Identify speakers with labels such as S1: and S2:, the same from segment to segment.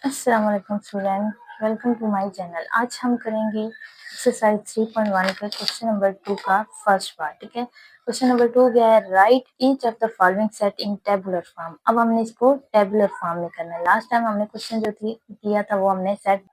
S1: अस्सलाम वालेकुम student, welcome to my channel. आज हम करेंगे एक्सरसाइज 3.1 पे क्वेश्चन नंबर 2 का फर्स्ट पार्ट। ठीक है, क्वेश्चन नंबर 2 क्या है? Right each of the following set in tabular form. अब हमने इसको टेबुलर फॉर्म में करना है। लास्ट टाइम हमने क्वेश्चन जो किया था वो हमने सेट,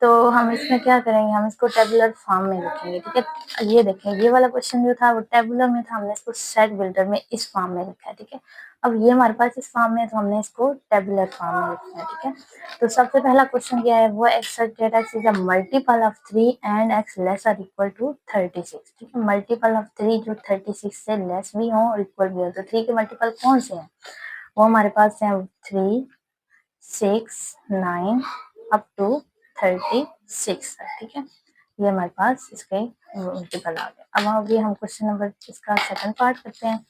S1: तो हम इसमें क्या करेंगे, हम इसको टेबुलर फॉर्म में लिखेंगे। ठीक है, ये देखें, ये वाला क्वेश्चन जो था वो टेबुलर में था, हमने इसको सेट बिल्डर में इस फॉर्म में लिखा है। ठीक है, अब ये हमारे पास इस फॉर्म में है तो हमने इसको टेबुलर फॉर्म में लिखा है। ठीक है, तो सबसे पहला क्वेश्चन क्या है? वो x is a multiple of 3 and x less और इक्वल टू 36। ठीक है, मल्टीपल ऑफ 3 जो 36 से लेस भी हो और इक्वल भी हो। तो 3 के मल्टीपल कौन से हैं? वो हमारे पास है 3, 6, 9 अप टू 36 है। ठीक है, ये हमारे पास इसके मल्टीपल आ गए। अब अभी हम क्वेश्चन नंबर इसका सेकंड पार्ट करते हैं।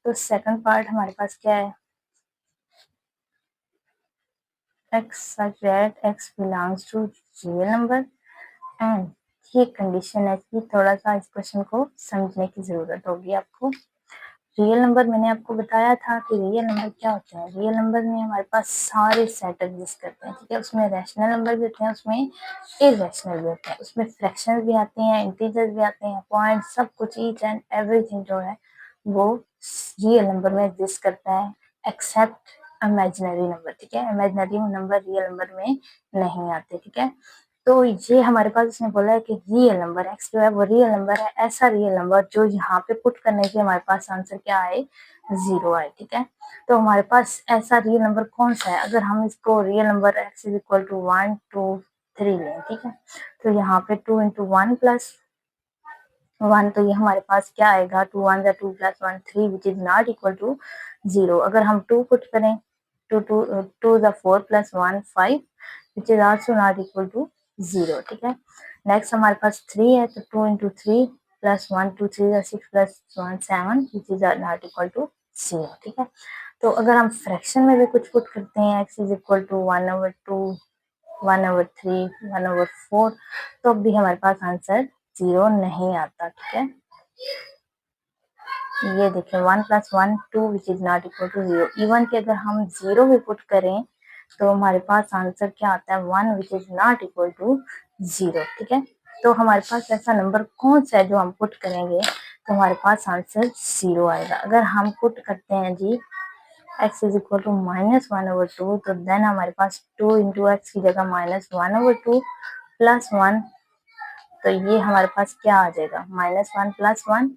S1: तो सेकंड पार्ट हमारे पास क्या है? x such that x belongs to real number and ये कंडीशन है कि थोड़ा सा इस क्वेश्चन को समझने की जरूरत होगी आपको। रियल नंबर मैंने आपको बताया था कि रियल नंबर क्या होते हैं। रियल नंबर में हमारे पास सारे सेट एग्जिस्ट करते हैं। ठीक है, उसमें रैशनल नंबर भी होते हैं, उसमें इरेशनल भी होते हैं, उसमें फ्रैक्शंस भी आते हैं, इंटीजर्स भी आते हैं, पॉइंट, सब कुछ, ईच एंड एवरीथिंग जो है वो रियल नंबर में एग्जिस्ट करता है एक्सेप्ट इमेजिनरी नंबर। ठीक है, इमेजिनरी नंबर रियल नंबर में नहीं आते। ठीक है, तो ये हमारे पास इसने बोला है कि रियल नंबर एक्स जो है वो रियल नंबर है, ऐसा रियल नंबर जो यहाँ पे पुट करने से हमारे पास आंसर क्या आए? 0 आए। ठीक है, तो हमारे पास ऐसा रियल नंबर कौन सा है? अगर हम इसको real number x is equal to 1 2 3 लें, ठीक है, तो यहाँ पे 2 इंटू 1 प्लस 1, तो ये हमारे पास क्या आएगा? 2 1 जा 2 plus 1 3 which is not equal to 0। अगर हम 2 पुट करें, 2 जा 4 plus 1 5 which is also not equal to 0। ठीक है, नेक्स्ट हमारे पास 3 है, तो 2 इंटू 3 प्लस 1 2 3 जा 6 plus 1 7 which is not equal to 0। ठीक है, तो अगर हम फ्रैक्शन में भी कुछ पुट करते हैं, x इज इक्वल टू 1/2 1/3 1/4, तो भी हमारे पास आंसर 0 नहीं आता। ठीक है, ये देखिए 1 plus 1 2 which is not equal to 0। Even कि अगर हम 0 भी पुट करें तो हमारे पास आंसर क्या आता है? 1 which is not equal to 0। ठीक है, तो हमारे पास ऐसा नंबर कौन सा है जो हम पुट करेंगे तो हमारे पास आंसर 0 आएगा? अगर हम पुट करते हैं जी x इज इक्वल टू -1/2, तो देन हमारे पास 2 इंटू एक्स की जगह -1/2 प्लस 1, तो ये हमारे पास क्या आ जाएगा? -1 plus 1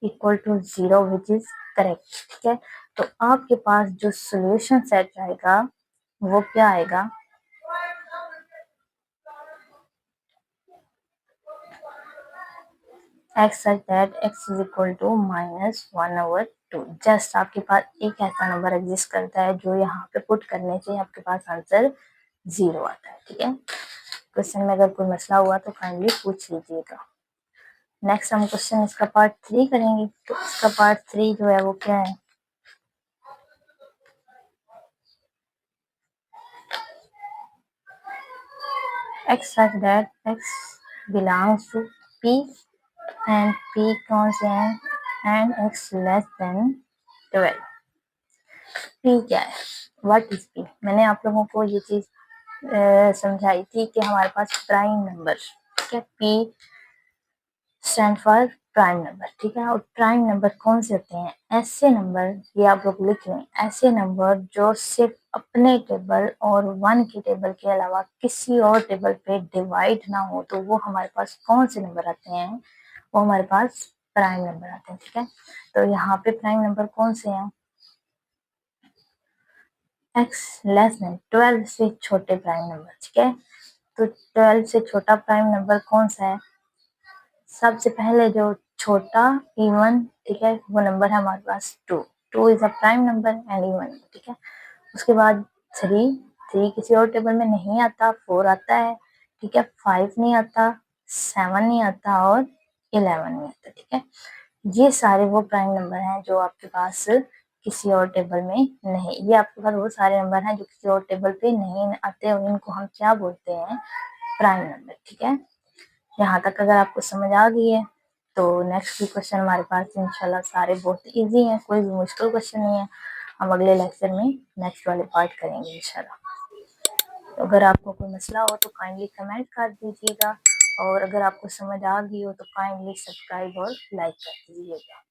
S1: equal to 0 which is correct. ठीक है, तो आपके पास जो सोल्यूशन सेट आएगा वो क्या आएगा? x such that x is equal to -1/2। Just आपके पास एक ऐसा नंबर एग्जिस्ट करता है जो यहाँ पे पुट करने से आपके पास आंसर 0 आता है। ठीक है, क्वेश्चन में अगर कोई मसला हुआ तो काइंडली पूछ लीजिएगा। नेक्स्ट हम क्वेश्चन इसका पार्ट 3 करेंगे। तो इसका पार्ट 3 जो है वो क्या है? x such that x belongs to p and p कौन से हैं? and x less than 12। p क्या है? What is p? मैंने आप लोगों को ये चीज समझाई थी कि हमारे पास प्राइम नंबर, ठीक है, p stand for prime number. ठीक है, और प्राइम नंबर कौन से होते हैं? ऐसे नंबर, ये आप लोग लिख लें, ऐसे नंबर जो सिर्फ अपने टेबल और 1 के टेबल के अलावा किसी और टेबल पे डिवाइड ना हो, तो वो हमारे पास कौन से नंबर आते हैं? वो हमारे पास प्राइम नंबर आते हैं। ठीक है, तो यहाँ पे प्राइम नंबर कौन से हैं? x लेस देन 12 से छोटे प्राइम नंबर। ठीक है, तो 12 से छोटा प्राइम नंबर कौन सा है? सबसे पहले जो छोटा इवन, ठीक है, वो नंबर है हमारे पास 2। 2 is a prime number and even. ठीक है, उसके बाद 3 किसी और टेबल में नहीं आता, 4 आता है। ठीक है, 5 नहीं आता, 7 नहीं आता और 11 नहीं आता। ठीक है, ये सारे वो प्राइम नंबर हैं जो आपके पास किसी और टेबल में नहीं, ये आपके पास वो सारे नंबर हैं जो किसी और टेबल पे नहीं आते और इनको हम क्या बोलते हैं? Prime number. ठीक है, यहाँ तक अगर आपको समझ आ गई है तो नेक्स्ट भी क्वेश्चन हमारे पास इंशाल्लाह सारे बहुत इजी हैं, कोई भी मुश्किल क्वेश्चन नहीं है। हम अगले लेक्चर में नेक्स्ट वाले पार्ट करेंगे इंशाल्लाह। तो अगर आपको कोई मसला हो तो काइंडली कमेंट कर दीजिएगा, और अगर आपको समझ आ गई हो तो काइंडली सब्सक्राइब और लाइक कर दीजिएगा।